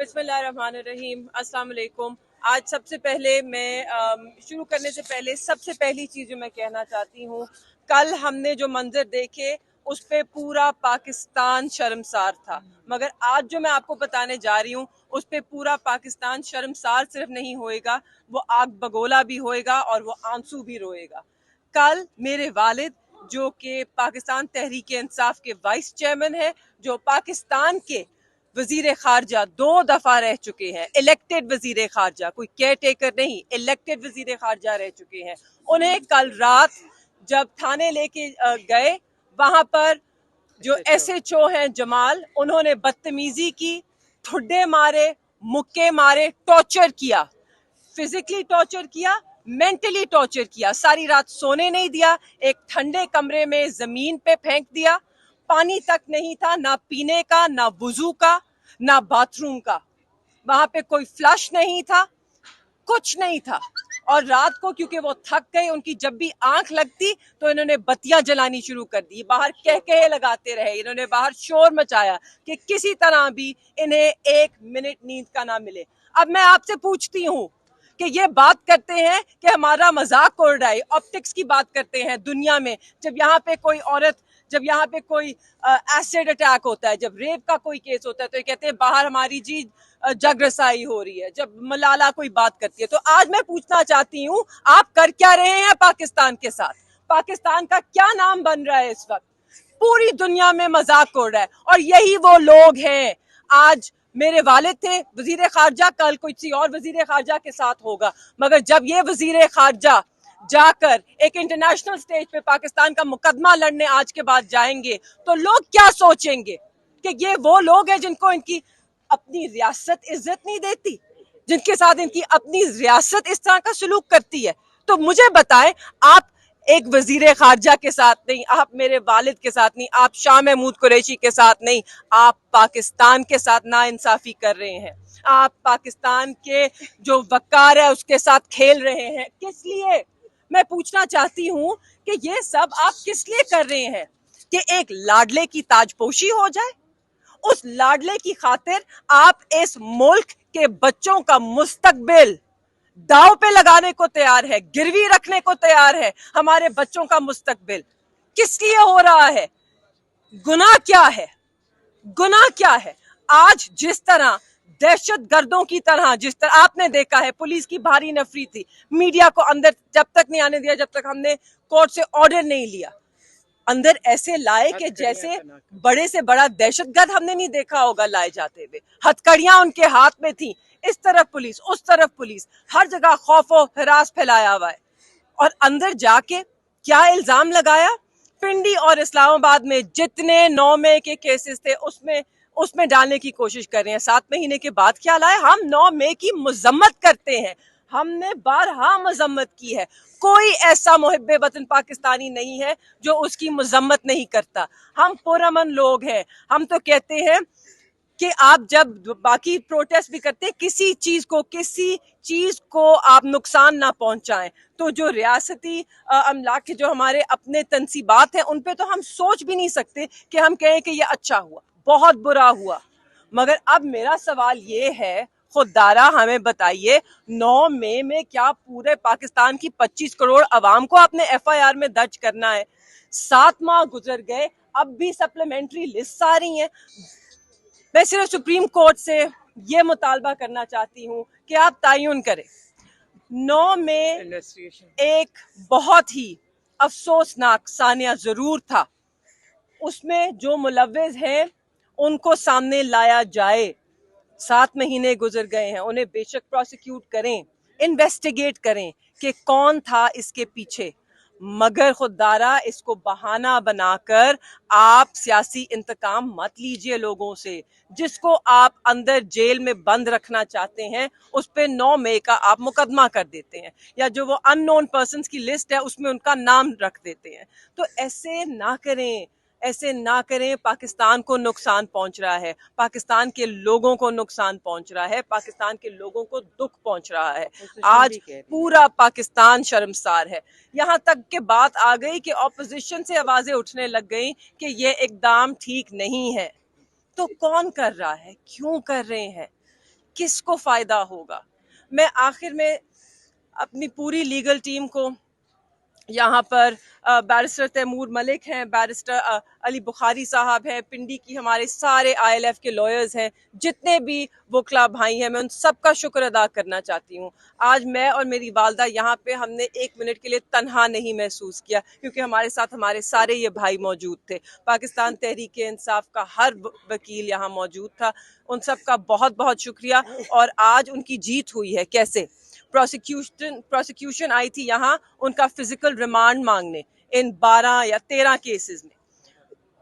बिस्मिल्लाहिर्रहमानिर्रहीम, अस्सलाम वालेकुम। आज सबसे पहले मैं शुरू करने से पहले सबसे पहली चीज़ जो मैं कहना चाहती हूँ, कल हमने जो मंजर देखे उस पे पूरा पाकिस्तान शर्मसार था, मगर आज जो मैं आपको बताने जा रही हूँ उस पे पूरा पाकिस्तान शर्मसार सिर्फ नहीं होएगा, वो आग बगोला भी होएगा और वो आंसू भी रोएगा। कल मेरे वालिद जो कि पाकिस्तान तहरीक इंसाफ के वाइस चेयरमैन है, जो पाकिस्तान के वजीर खारजा 2 दफा रह चुके हैं, इलेक्टेड वजीर खारजा, कोई केयर टेकर नहीं, इलेक्टेड वजीर खारजा रह चुके हैं। उन्हें कल रात जब थाने लेके गए, वहां पर जो SHO हैं जमाल, उन्होंने बदतमीजी की, ठुड्डे मारे, मुक्के मारे, टॉर्चर किया, फिजिकली टॉर्चर किया, मेंटली टॉर्चर किया, सारी रात सोने नहीं दिया, एक ठंडे कमरे में जमीन पे फेंक दिया, पानी तक नहीं था, ना पीने का, ना वुजू का, ना बाथरूम का, वहां पे कोई फ्लश नहीं था, कुछ नहीं था। और रात को क्योंकि वो थक गए, उनकी जब भी आंख लगती तो इन्होंने बत्तियां जलानी शुरू कर दी, बाहर कह लगाते रहे, इन्होंने बाहर शोर मचाया कि किसी तरह भी इन्हें 1 मिनट नींद का ना मिले। अब मैं आपसे पूछती हूँ कि ये बात करते हैं कि हमारा मजाक उड़ रहा है, ऑप्टिक्स की बात करते हैं दुनिया में, जब यहाँ पे कोई औरत, जब यहाँ पे कोई एसिड अटैक होता है, जब रेप का कोई केस होता है तो ये कहते हैं बाहर हमारी जी जग रसाई हो रही है, जब मलाला कोई बात करती है। तो आज मैं पूछना चाहती हूँ, आप कर क्या रहे हैं पाकिस्तान के साथ? पाकिस्तान का क्या नाम बन रहा है इस वक्त? पूरी दुनिया में मजाक उड़ रहा है, और यही वो लोग हैं। आज मेरे वालिद थे वजीर खारजा, कल किसी और वजीर खारजा के साथ होगा, मगर जब ये वजीर खारजा जाकर एक इंटरनेशनल स्टेज पे पाकिस्तान का मुकदमा लड़ने आज के बाद जाएंगे तो लोग क्या सोचेंगे कि ये वो लोग हैं जिनको इनकी अपनी रियासत इज्जत नहीं देती, जिनके साथ इनकी अपनी रियासत इस तरह का सलूक करती है। तो मुझे बताएं, आप एक वजीर खारजा के साथ नहीं, आप मेरे वालिद के साथ नहीं, आप शाह महमूद कुरैशी के साथ नहीं, आप पाकिस्तान के साथ नाइंसाफी कर रहे हैं, आप पाकिस्तान के जो वकार है उसके साथ खेल रहे हैं। किस लिए? मैं पूछना चाहती हूँ कि ये सब आप किस लिए कर रहे हैं? कि एक लाडले की ताजपोशी हो जाए? उस लाडले की खातिर आप इस मुल्क के बच्चों का मुस्तकबिल दाव पे लगाने को तैयार है, गिरवी रखने को तैयार है, हमारे बच्चों का मुस्तकबिल। किस लिए हो रहा है? गुनाह क्या है? गुनाह क्या है? आज जिस तरह दहशत गर्दों की तरह, जिस तरह आपने देखा है, पुलिस की भारी नफरी थी, मीडिया को अंदर जब तक नहीं आने दिया, जब तक हमने कोर्ट से ऑर्डर नहीं लिया, अंदर ऐसे लाए कि जैसे बड़े से बड़ा दहशतगर्द हमने नहीं देखा होगा लाए जाते हुए। हथकड़ियां उनके हाथ में थी, इस तरफ पुलिस, उस तरफ पुलिस, हर जगह खौफ और हरास फैलाया हुआ है। और अंदर जाके क्या इल्जाम लगाया? पिंडी और इस्लामाबाद में जितने 9 मई के केसेस थे उसमें डालने की कोशिश कर रहे हैं। 7 महीने के बाद क्या लाए? हम 9 मई की मजम्मत करते हैं, हमने बारहा मजम्मत की है, कोई ऐसा मुहिब्बे वतन पाकिस्तानी नहीं है जो उसकी मजम्मत नहीं करता। हम पुरअमन लोग हैं। हम तो कहते हैं कि आप जब बाकी प्रोटेस्ट भी करते हैं, किसी चीज को आप नुकसान ना पहुंचाएं। तो जो रियासती अमला के जो हमारे अपने तनसीबात हैं, उन पे तो हम सोच भी नहीं सकते कि हम कहें कि ये अच्छा हुआ, बहुत बुरा हुआ। मगर अब मेरा सवाल ये है, खुदारा हमें बताइए, 9 मई में क्या पूरे पाकिस्तान की 25 करोड़ अवाम को अपने FIR में दर्ज करना है? 7 माह गुजर गए, अब भी सप्लीमेंट्री लिस्ट आ रही हैं। मैं सिर्फ सुप्रीम कोर्ट से ये मुतालबा करना चाहती हूँ कि आप तयन करें। 9 में एक बहुत ही अफसोसनाक सानिया जरूर था, उसमें जो मुलव्विस हैं उनको सामने लाया जाए। 7 महीने गुजर गए हैं, उन्हें बेशक प्रोसिक्यूट करें, इन्वेस्टिगेट करें कि कौन था इसके पीछे, मगर खुदारा इसको बहाना बनाकर आप सियासी इंतकाम मत लीजिए लोगों से। जिसको आप अंदर जेल में बंद रखना चाहते हैं उस पे 9 मई का आप मुकदमा कर देते हैं, या जो वो अननोन पर्सन्स की लिस्ट है उसमें उनका नाम रख देते हैं। तो ऐसे ना करें, ऐसे ना करें। पाकिस्तान को नुकसान पहुंच रहा है, पाकिस्तान के लोगों को नुकसान पहुंच रहा है, पाकिस्तान के लोगों को दुख पहुंच रहा है। आज पूरा पाकिस्तान शर्मसार है। यहाँ तक के बात आ गई कि ऑपोजिशन से आवाजें उठने लग गई कि ये इकदाम ठीक नहीं है। तो कौन कर रहा है? क्यों कर रहे हैं? کس کو فائدہ ہوگا. میں آخر میں اپنی پوری لیگل ٹیم کو یہاں پر بیرسٹر تیمور ملک ہیں, بیرسٹر علی بخاری صاحب ہیں, پنڈی کی ہمارے سارے ILF کے لائرز ہیں, جتنے بھی وکلا بھائی ہیں, میں ان سب کا شکر ادا کرنا چاہتی ہوں. آج میں اور میری والدہ یہاں پہ ہم نے ایک منٹ کے لیے تنہا نہیں محسوس کیا, کیونکہ ہمارے ساتھ ہمارے سارے یہ بھائی موجود تھے. پاکستان تحریک انصاف کا ہر وکیل یہاں موجود تھا. ان سب کا بہت بہت شکریہ. اور آج ان کی جیت ہوئی ہے. کیسے؟ پروسیکیوشن آئی تھی یہاں ان کا فزیکل ریمانڈ مانگنے ان 12 یا 13 کیسز میں,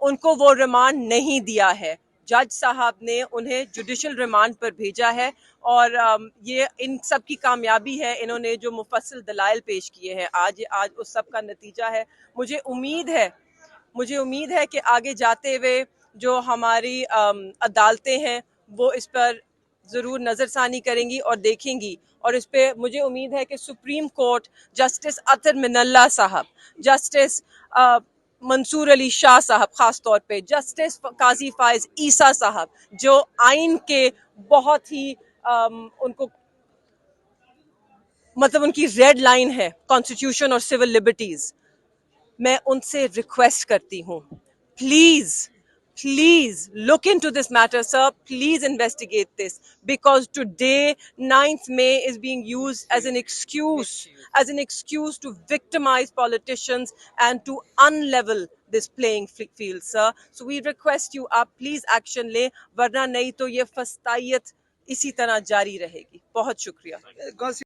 ان کو وہ ریمانڈ نہیں دیا ہے. جج صاحب نے انہیں جوڈیشل ریمانڈ پر بھیجا ہے, اور یہ ان سب کی کامیابی ہے. انہوں نے جو مفصل دلائل پیش کیے ہیں آج اس سب کا نتیجہ ہے. مجھے امید ہے کہ آگے جاتے ہوئے جو ہماری عدالتیں ہیں وہ اس پر ضرور نظر ثانی کریں گی اور دیکھیں گی. اور اس پہ مجھے امید ہے کہ سپریم کورٹ جسٹس اطہر من اللہ صاحب, جسٹس منصور علی شاہ صاحب, خاص طور پہ جسٹس قاضی فائز عیسیٰ صاحب, جو آئین کے بہت ہی ان کو مطلب ان کی ریڈ لائن ہے کانسٹیٹیوشن اور سول لبرٹیز. میں ان سے ریکویسٹ کرتی ہوں, please look into this matter, sir. Please investigate this, because today 9th May is being used as an excuse to victimize politicians and to unlevel this playing field, sir. So we request you, آپ please action لیں, ورنہ نہیں تو یہ فسطائیت اسی طرح جاری رہے گی. بہت شکریہ.